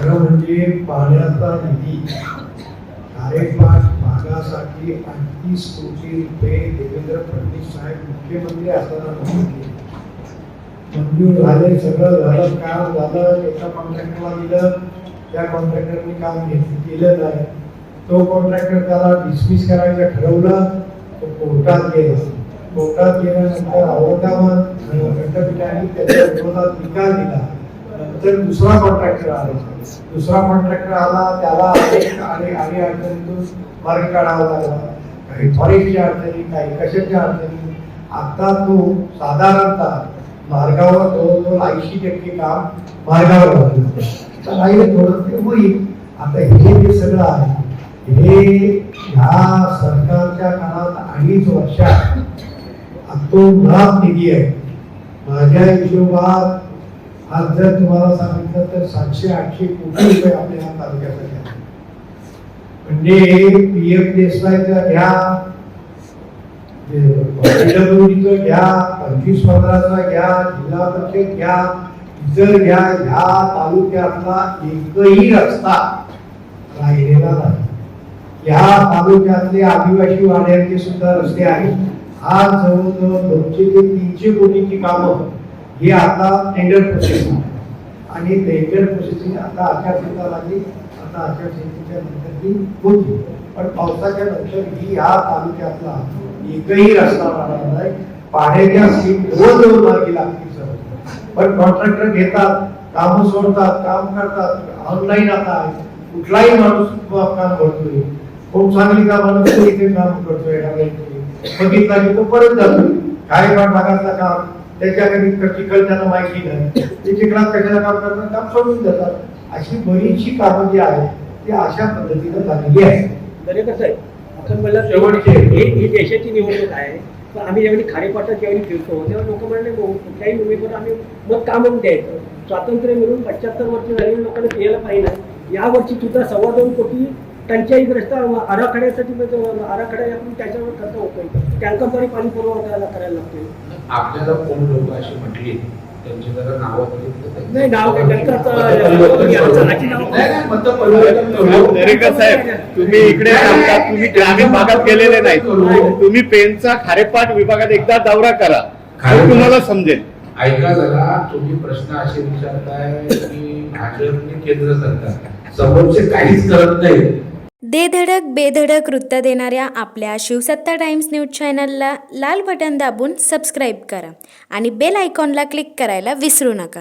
खरं म्हणजे पाण्याचा निधी कार्यपाठ भागासाठी 38 कोटी रुपये देवेंद्र फडणवीस साहेब मुख्यमंत्री असताना मंजूर झाले. सगळं झालं, काम झालं, एका कॉन्ट्रॅक्टरला दिलं, त्या कॉन्ट्रॅक्टरने काम केलं नाही. तो कॉन्ट्रॅक्टर त्याला डिसमिस करायचं ठरवलं, तो कोर्टात गेला. कोर्टात गेल्यानंतर औरंगाबाद खंडपीठाने त्याच्या विरोधात निकाल दिला. नंतर दुसरा कॉन्ट्रॅक्टर आला, त्याला आणि अडचणीतून मार्ग काढावा लागला. काही फॉरेस्टच्या अडचणी, काही कशाच्या अडचणी. आता तो साधारणतः मार्गावर जवळजवळ 80% काम मार्गावर लागलं. थोडं होईल. आता हे जे सगळं आहे हे ह्या सरकारच्या काळात 2.5 वर्षात अतोनात निधी आहे. माझ्या हिशोबात आज जर तुम्हाला सांगितलं तर 700-800 कोटी रुपये आपल्या ह्या तालुक्यासाठी आहे. म्हणजे PM देसाईचं घ्या, PWDचं घ्या, 25-15चा घ्या, जिल्हा परिषद घ्या, इतर घ्या, ह्या तालुक्यातला एकही रस्ता राहिलेला नाही. या तालुक्यातले आदिवासी वाड्याचे सुद्धा रस्ते आहेत. आज जवळजवळ 200 ते 300 कोटीची कामं ही आता टेंडर प्रोसेस आणि टेंडर प्रोसेसिंग आता आचारसंहिता लागली. आता आचारसंहितेच्या नंतर ती होती, पण पावसाच्या नंतर ही ह्या तालुक्यातला एकही रस्ता राहणार नाही. पाण्याच्या स्कीम जवळजवळ मार्गी लागतील सर. पण कॉन्ट्रॅक्टर घेतात, कामं सोडतात, काम करतात. ऑनलाईन आता आहे, कुठलाही माणूस काम करतोय. खूप चांगली कामाला इथे काम करतोय, बघितला की तो परत जातो. काय भागातलं काम त्याच्याकडे चिखल त्यांना माहिती नाही, ते चिखलात कशाला काम करतात, काम सोडून देतात. अशी बरीचशी कामं जी आहेत ती अशा पद्धतीनं झालेली आहे. बरे कसं आहे, आपण मला ही देशाची निवडणूक आहे. पण आम्ही ज्यावेळी खारेपाटात ज्यावेळी फिरतो तेव्हा लोक म्हणले कुठल्याही उमेदवार आम्ही मग का म्हणून द्यायचं. स्वातंत्र्य मिळून 75 वर्ष झालेल्या लोकांना द्यायला पाहिजे. यावरची सुद्धा 2.25 कोटी टंचाईग्रस्त आराखड्यासाठी आराखडा आपण त्याच्यावर खर्च होतोय. टँकरद्वारे पाणी पुरवठा करायला लागतोय. आपल्याला कोण लोक अशी म्हटली त्यांची जरा नाव नाही, नाव दरेकर साहेब, तुम्ही इकडे राहतात, तुम्ही ग्रामीण भागात गेलेले नाही. तुम्ही पेनचा खारेपाट विभागात एकदा दौरा करा, तुम्हाला समजेल. ऐका जरा, तुम्ही प्रश्न असे विचारताय की भाजपने केंद्र सरकार समोरचे काहीच करत नाही. धडक बेधडक वृत्त देणाऱ्या आपल्या शिवसत्ता टाइम्स न्यूज चॅनलला लाल बटन दाबून सबस्क्राईब करा आणि बेल आयकॉनला क्लिक करायला विसरू नका.